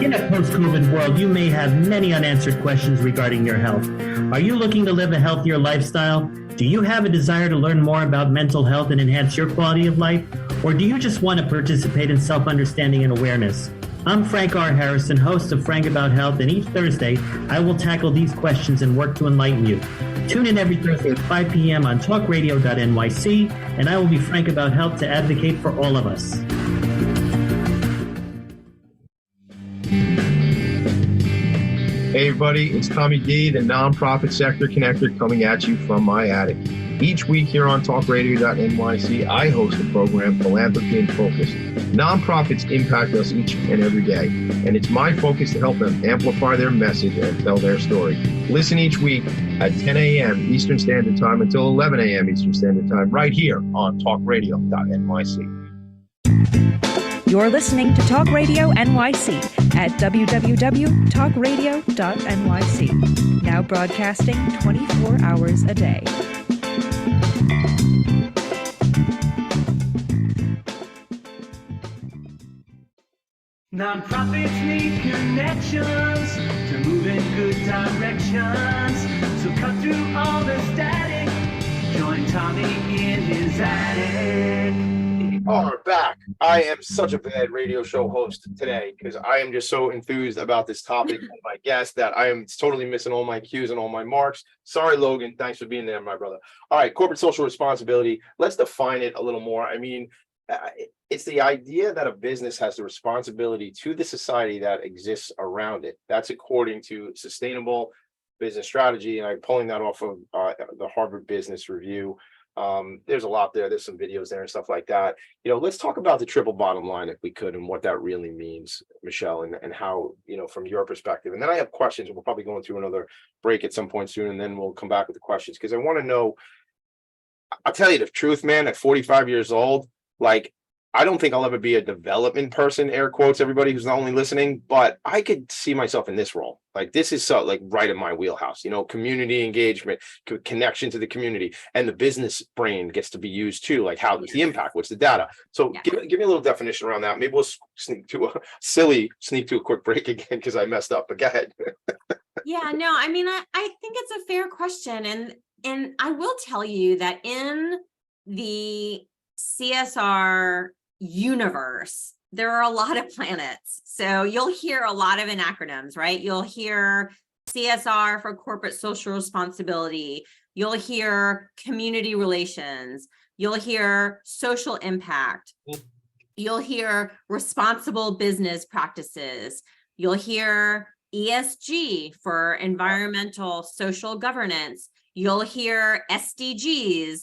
In a post-COVID world, you may have many unanswered questions regarding your health. Are you looking to live a healthier lifestyle? Do you have a desire to learn more about mental health and enhance your quality of life? Or do you just want to participate in self-understanding and awareness? I'm Frank R. Harrison, host of Frank About Health, and each Thursday, I will tackle these questions and work to enlighten you. Tune in every Thursday at 5 p.m. on talkradio.nyc, and I will be frank about health to advocate for all of us. Hey everybody, it's Tommy D, the nonprofit sector connector, coming at you from my attic. Each week here on talkradio.nyc, I host the program Philanthropy and Phocus. Nonprofits impact us each and every day, and it's my focus to help them amplify their message and tell their story. Listen each week at 10 a.m. Eastern Standard Time until 11 a.m. Eastern Standard Time, right here on talkradio.nyc. You're listening to Talk Radio NYC at www.talkradio.nyc. Now broadcasting 24 hours a day. Nonprofits need connections to move in good directions. So cut through all the static. Join Tommy in his attic. Are back. I am such a bad radio show host today because I am just so enthused about this topic and my guest that I am totally missing all my cues and all my marks. Sorry, Logan. Thanks for being there, my brother. All right, corporate social responsibility. Let's define it a little more. I mean, it's the idea that a business has the responsibility to the society that exists around it. That's according to sustainable business strategy, and I'm pulling that off of the Harvard Business Review. There's a lot there. There's some videos there and stuff like that. Let's talk about the triple bottom line if we could, and what that really means, Michele, and how, from your perspective. And then I have questions, and we'll probably go into another break at some point soon, and then we'll come back with the questions because I want to know. I'll tell you the truth, man. At 45 years old, like, I don't think I'll ever be a development person, air quotes, everybody who's not only listening, but I could see myself in this role. Like, this is so like right in my wheelhouse, community engagement, connection to the community, and the business brain gets to be used too. Like, how the impact, what's the data? So give me a little definition around that. Maybe we'll sneak to a quick break again because I messed up, but go ahead. Yeah, no, I mean, I think it's a fair question. And I will tell you that in the CSR universe, there are a lot of planets. So you'll hear a lot of acronyms, right? You'll hear CSR for corporate social responsibility. You'll hear community relations. You'll hear social impact. You'll hear responsible business practices. You'll hear ESG for environmental social governance. You'll hear SDGs,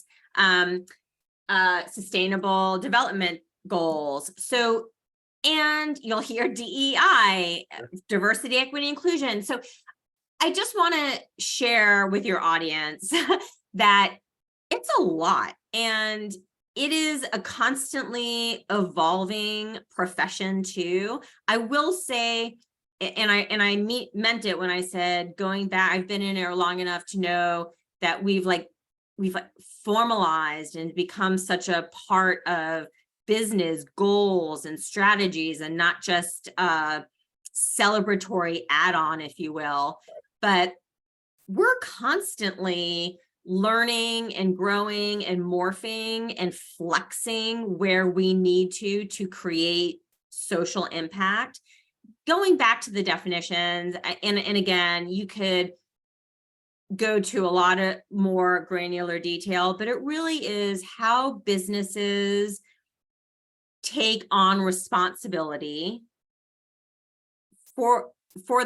sustainable development goals. So, and you'll hear DEI, diversity, equity, inclusion. So I just want to share with your audience that it's a lot, and it is a constantly evolving profession too. I will say, and I meant it when I said going back, I've been in there long enough to know that we've formalized and become such a part of business goals and strategies, and not just a celebratory add-on, if you will. But we're constantly learning and growing and morphing and flexing where we need to create social impact. Going back to the definitions, and again, you could go to a lot of more granular detail, but it really is how businesses take on responsibility for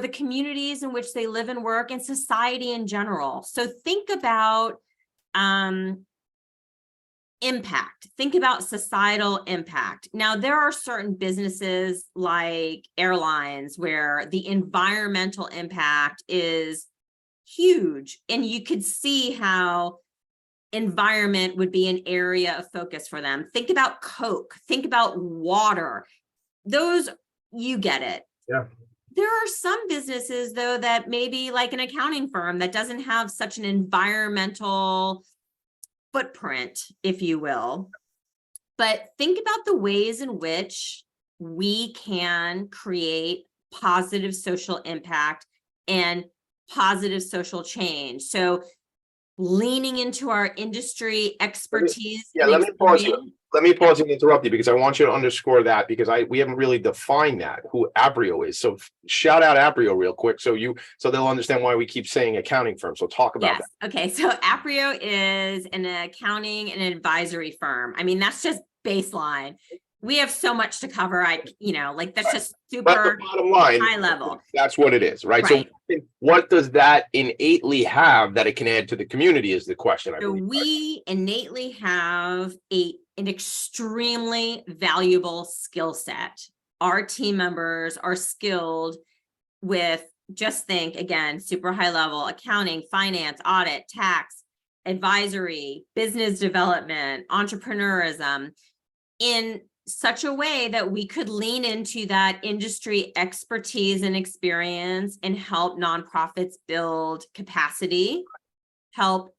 the communities in which they live and work, and society in general. So think about impact. Think about societal impact. Now, there are certain businesses like airlines where the environmental impact is huge, and you could see how environment would be an area of focus for them. Think about Coke, think about water. Those, you get it. Yeah. There are some businesses, though, that maybe like an accounting firm that doesn't have such an environmental footprint, if you will. But think about the ways in which we can create positive social impact and positive social change. So leaning into our industry expertise. Let me pause you. Let me pause and interrupt you because I want you to underscore that, because we haven't really defined that, who Aprio is. So shout out Aprio real quick so they'll understand why we keep saying accounting firm. So talk about that. Okay, so Aprio is an accounting and advisory firm. I mean, that's just baseline. We have so much to cover. That's just super bottom line, high level. That's what it is, right? So what does that innately have that it can add to the community is the question. We innately have an extremely valuable skill set. Our team members are skilled with, just think again, super high level accounting, finance, audit, tax, advisory, business development, entrepreneurism, in such a way that we could lean into that industry expertise and experience and help nonprofits build capacity, help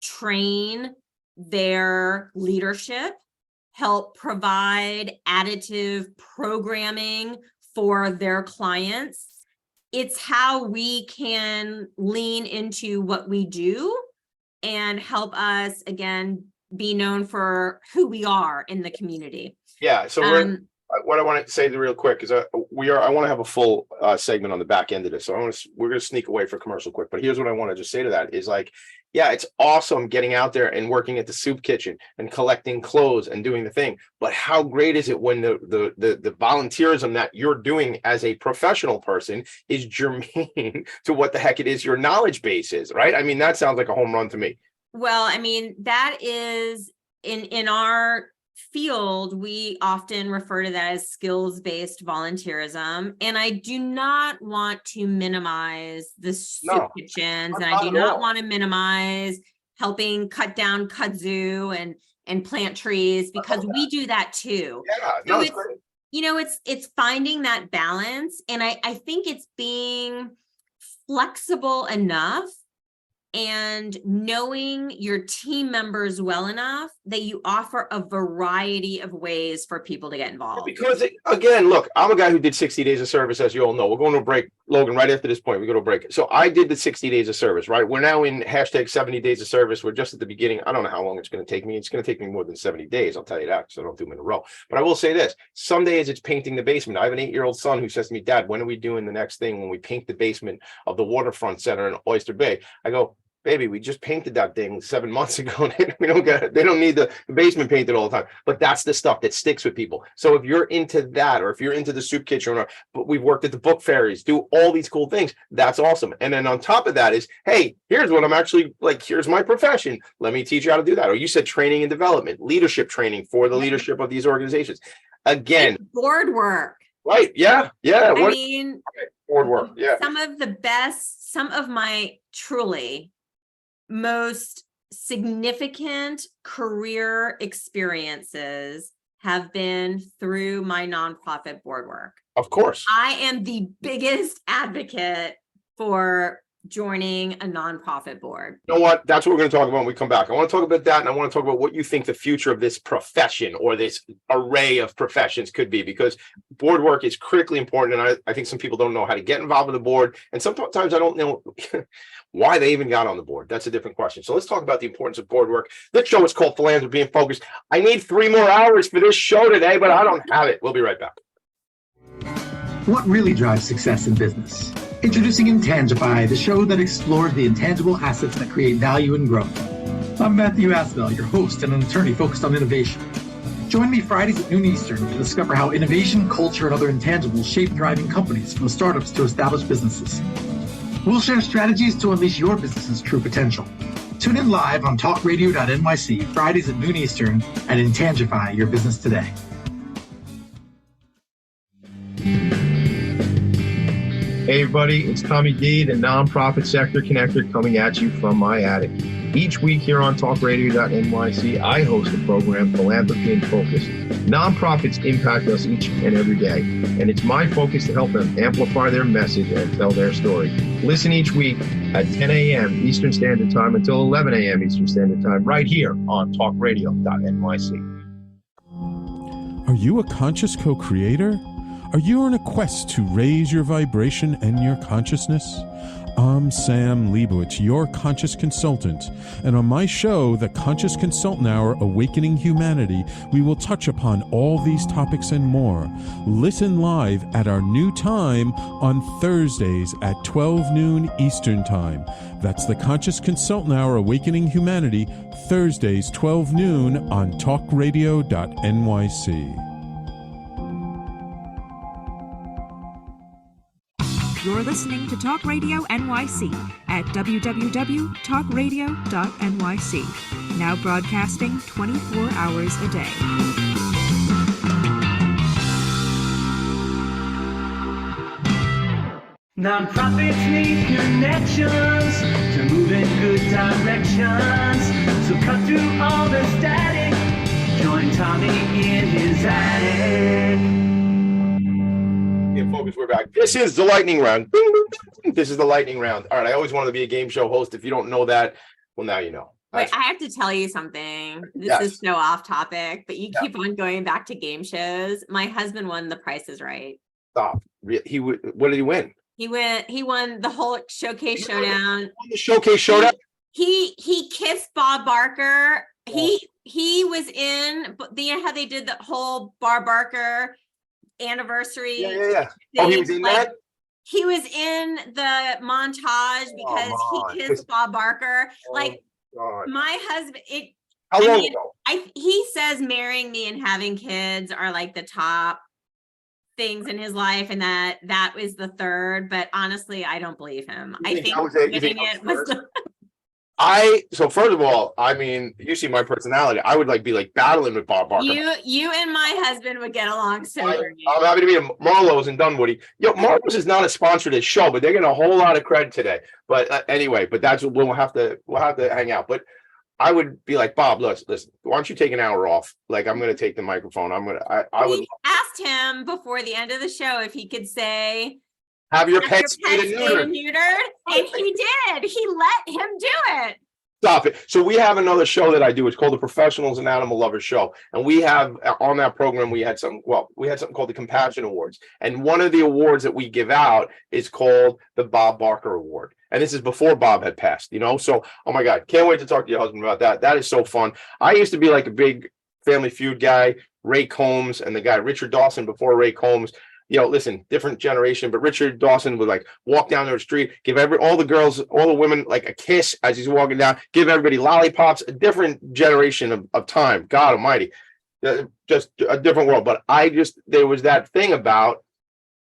train their leadership, help provide additive programming for their clients. It's how we can lean into what we do and help us, again, be known for who we are in the community. Yeah. So what I want to say real quick is I want to have a full segment on the back end of this. So we're going to sneak away for commercial quick, but here's what I want to just say to that is like, yeah, it's awesome getting out there and working at the soup kitchen and collecting clothes and doing the thing. But how great is it when the volunteerism that you're doing as a professional person is germane to what the heck it is your knowledge base is, right? I mean, that sounds like a home run to me. Well, I mean, that is in our field, we often refer to that as skills-based volunteerism. And I do not want to minimize the soup kitchens, and I do not want to minimize helping cut down kudzu and plant trees, because we do that too. Yeah, so it's finding that balance. And I think it's being flexible enough and knowing your team members well enough that you offer a variety of ways for people to get involved. Because again, look, I'm a guy who did 60 days of service, as you all know. We're going to a break, Logan, right after this point, we go to a break. So I did the 60 days of service, right? We're now in hashtag 70 days of service. We're just at the beginning. I don't know how long it's going to take me. It's going to take me more than 70 days. I'll tell you that, because I don't do them in a row. But I will say this, some days it's painting the basement. I have an 8-year-old son who says to me, Dad, when are we doing the next thing when we paint the basement of the waterfront center in Oyster Bay? I go, baby, we just painted that thing 7 months ago. They don't need the basement painted all the time. But that's the stuff that sticks with people. So if you're into that, or if you're into the soup kitchen, but we've worked at the book fairies, do all these cool things, that's awesome. And then on top of that is, hey, here's what I'm actually like, here's my profession. Let me teach you how to do that. Or you said training and development, leadership training for the leadership of these organizations. Again, and board work. Right. Yeah. I mean, board work. Yeah. Some of my truly most significant career experiences have been through my nonprofit board work. Of course. I am the biggest advocate for joining a nonprofit board. You know what? That's what we're going to talk about when we come back. I want to talk about that, and I want to talk about what you think the future of this profession or this array of professions could be, because board work is critically important, and I think some people don't know how to get involved with the board, and sometimes I don't know why they even got on the board. That's a different question. So let's talk about the importance of board work. This show is called Philanthropy and Focus. I need 3 more hours for this show today, but I don't have it. We'll be right back. What really drives success in business? Introducing Intangify, the show that explores the intangible assets that create value and growth. I'm Matthew Asbell, your host and an attorney focused on innovation. Join me Fridays at noon Eastern to discover how innovation, culture, and other intangibles shape thriving companies, from startups to established businesses. We'll share strategies to unleash your business's true potential. Tune in live on talkradio.nyc, Fridays at noon Eastern, and Intangify your business today. Hey everybody, it's Tommy D, the nonprofit sector connector, coming at you from my attic. Each week here on talkradio.nyc, I host the program Philanthropy and Focus. Nonprofits impact us each and every day, and it's my focus to help them amplify their message and tell their story. Listen each week at 10 a.m. Eastern Standard Time until 11 a.m. Eastern Standard Time, right here on talkradio.nyc. Are you a conscious co-creator? Are you on a quest to raise your vibration and your consciousness? I'm Sam Leibowitz, your conscious consultant, and on my show, The Conscious Consultant Hour, Awakening Humanity, we will touch upon all these topics and more. Listen live at our new time on Thursdays at 12 noon Eastern Time. That's The Conscious Consultant Hour, Awakening Humanity, Thursdays 12 noon on talkradio.nyc. You're listening to Talk Radio NYC at www.talkradio.nyc. Now broadcasting 24 hours a day. Nonprofits need connections to move in good directions. So cut through all the static. Join Join Tommy in his attic. In Focus, we're back. This is the lightning round. Ding, ding, ding. This is the lightning round. All right, I always wanted to be a game show host. If you don't know that, well, now you know. Wait, I have to tell you something. This Yes. is so off topic, but you Yeah. keep on going back to game shows. My husband won The Price is Right. Stop. He would. What did he win? He won the whole showcase showdown. The showcase showdown. He kissed Bob Barker. He was in, but you know how they did the whole Bob Barker anniversary. Yeah. Oh, he was in that? He was in the montage because he kissed Bob Barker. God. My husband, How long ago? He says marrying me and having kids are like the top things in his life, and that was the third. But honestly, I don't believe him. I think winning it was so first of all, I mean, you see my personality. I would be battling with Bob Barker. You and my husband would get along so great. I'm happy to be at Marlowe's in Dunwoody. Marlowe's is not a sponsor of this show, but they're getting a whole lot of credit today. But anyway, that's what we'll have to hang out. But I would be like, Bob, listen, why don't you take an hour off? I'm going to take the microphone. I would asked him before the end of the show if he could say, have your pets spayed and neutered, and he did. He let him do it. Stop it. So we have another show that I do. It's called the Professionals and Animal Lovers Show. And we have on that program, we had something called the Compassion Awards. And one of the awards that we give out is called the Bob Barker Award. And this is before Bob had passed, So, oh my God, can't wait to talk to your husband about that. That is so fun. I used to be a big Family Feud guy, Ray Combs, and the guy Richard Dawson before Ray Combs. Listen, different generation, but Richard Dawson would walk down the street, give all the women a kiss as he's walking down, give everybody lollipops, a different generation of time. God almighty, just a different world. But there was that thing about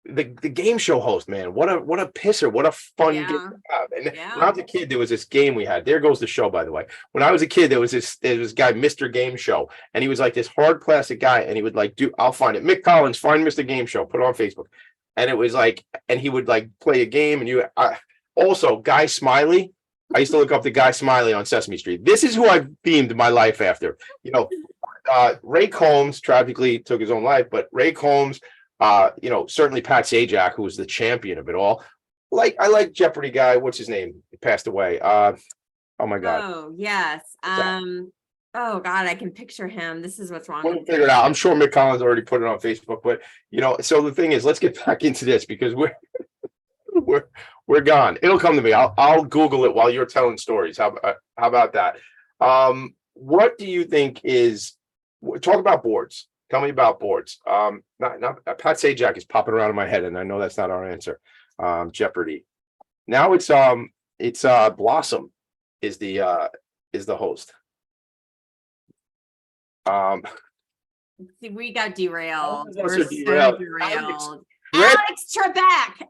the game show host, man. What a pisser, what a fun game to have. And when I was a kid, there was this game we had. There goes the show, by the way. When I was a kid, there was this guy, Mr. Game Show, and he was this hard plastic guy, and he would I'll find it. Mick Collins, find Mr. Game Show, put it on Facebook. And it was and he would play a game, and also Guy Smiley. I used to look up the Guy Smiley on Sesame Street. This is who I've themed my life after. Ray Combs tragically took his own life, but Ray Combs, certainly Pat Sajak, who was the champion of it all. I like Jeopardy guy. What's his name? He passed away. Oh my God. Oh yes. Oh God, I can picture him. This is what's wrong. We'll figure it out. I'm sure Mick Collins already put it on Facebook, but so the thing is, let's get back into this because we're gone. It'll come to me. I'll Google it while you're telling stories. How about that? What do you think is? Talk about boards. Tell me about boards. Not Pat Sajak is popping around in my head, and I know that's not our answer. Jeopardy. Now it's Blossom is the host. We got derailed. We're So derailed. derailed. Alex Trebek.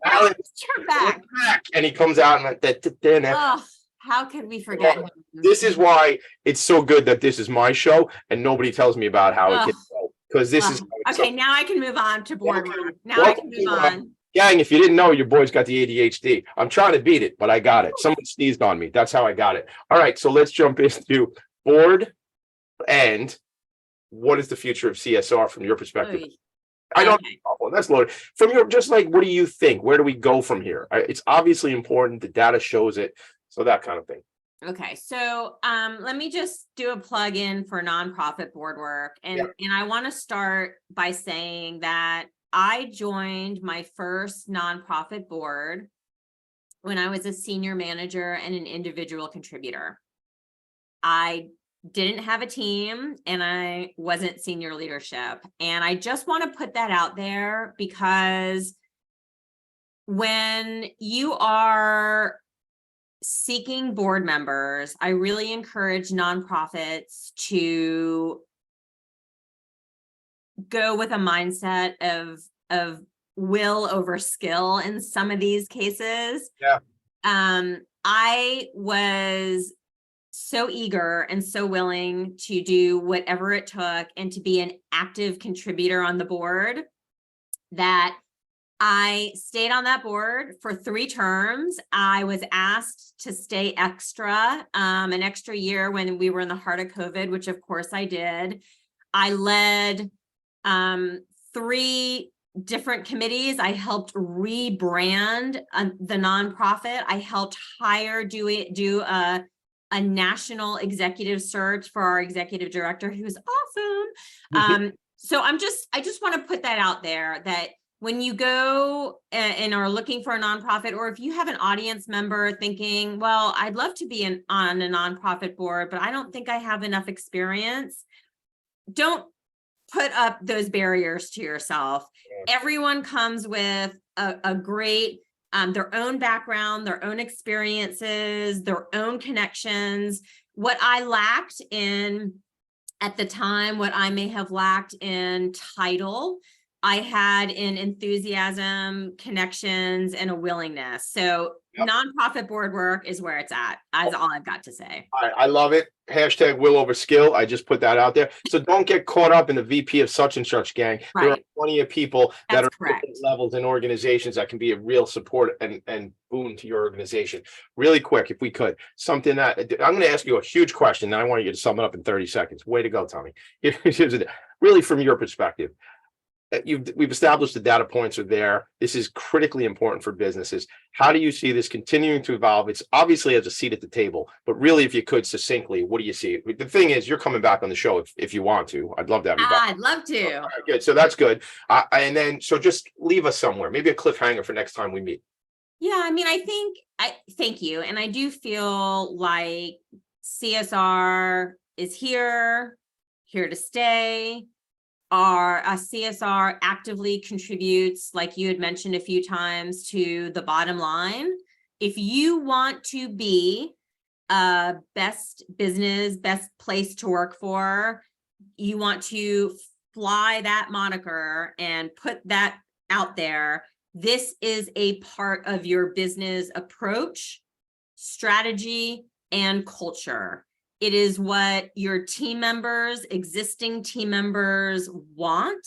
And he comes out and Oh, how could we forget him? This is why it's so good that this is my show and nobody tells me about how it gets sold. Because this is okay. Now I can move on to boardroom. Now I can move on. Gang, if you didn't know, your boy's got the ADHD. I'm trying to beat it, but I got it. Someone sneezed on me. That's how I got it. All right, so let's jump into board and what is the future of CSR from your perspective? I don't know. That's loaded. From your what do you think? Where do we go from here? It's obviously important. The data shows it. So that kind of thing. Okay, so let me just do a plug in for nonprofit board work. And I want to start by saying that I joined my first nonprofit board when I was a senior manager and an individual contributor. I didn't have a team and I wasn't senior leadership. And I just want to put that out there because when you are seeking board members, I really encourage nonprofits to go with a mindset of will over skill in some of these cases. Yeah. I was so eager and so willing to do whatever it took and to be an active contributor on the board that I stayed on that board for 3 terms. I was asked to stay an extra year when we were in the heart of COVID, which of course I did. I led 3 different committees. I helped rebrand the nonprofit. I helped do a national executive search for our executive director, who's awesome. So I just want to put that out there, that when you go and are looking for a nonprofit, or if you have an audience member thinking, well, I'd love to be on a nonprofit board, but I don't think I have enough experience, don't put up those barriers to yourself. Everyone comes with a great, their own background, their own experiences, their own connections. What I lacked in at the time, what I may have lacked in title, I had in enthusiasm, connections, and a willingness. So nonprofit board work is where it's at. That's all I've got to say. I love it. Hashtag will over skill. I just put that out there. So don't get caught up in the VP of such and such gang. Right. There are plenty of people that That's are correct. at different levels in organizations that can be a real support and boon to your organization. Really quick, if we could, something that I'm going to ask you a huge question, and I want you to sum it up in 30 seconds. Way to go, Tommy. Really, from your perspective, we've established the data points are there. This is critically important for businesses. How do you see this continuing to evolve? It's obviously has a seat at the table, but really, if you could succinctly, what do you see? The thing is, you're coming back on the show if you want to. I'd love to have you back. I'd love to. All right, good. So that's good. And then, so just leave us somewhere, maybe a cliffhanger for next time we meet. Yeah, I mean, thank you. And I do feel like CSR is here to stay. Our CSR actively contributes, like you had mentioned a few times, to the bottom line. If you want to be a best business, best place to work for, you want to fly that moniker and put that out there. This is a part of your business approach, strategy, and culture. It is what your team members, existing team members want,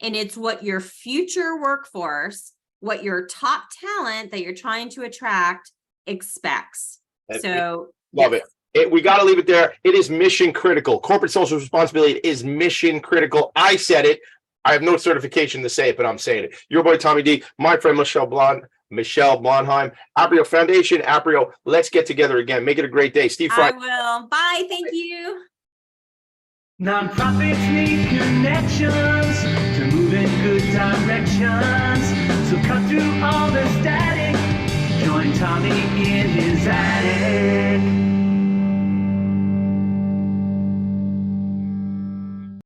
and it's what your future workforce, what your top talent that you're trying to attract expects. So love it. We got to leave it there. It is mission critical. Corporate social responsibility is mission critical. I said it. I have no certification to say it, but I'm saying it. Your boy, Tommy D, my friend, Michele Blondheim, Aprio Foundation. Aprio, let's get together again. Make it a great day. Steve Fry. I will. Bye. Thank you. Nonprofits need connections to move in good directions. So cut through all the static. Join Tommy in his attic.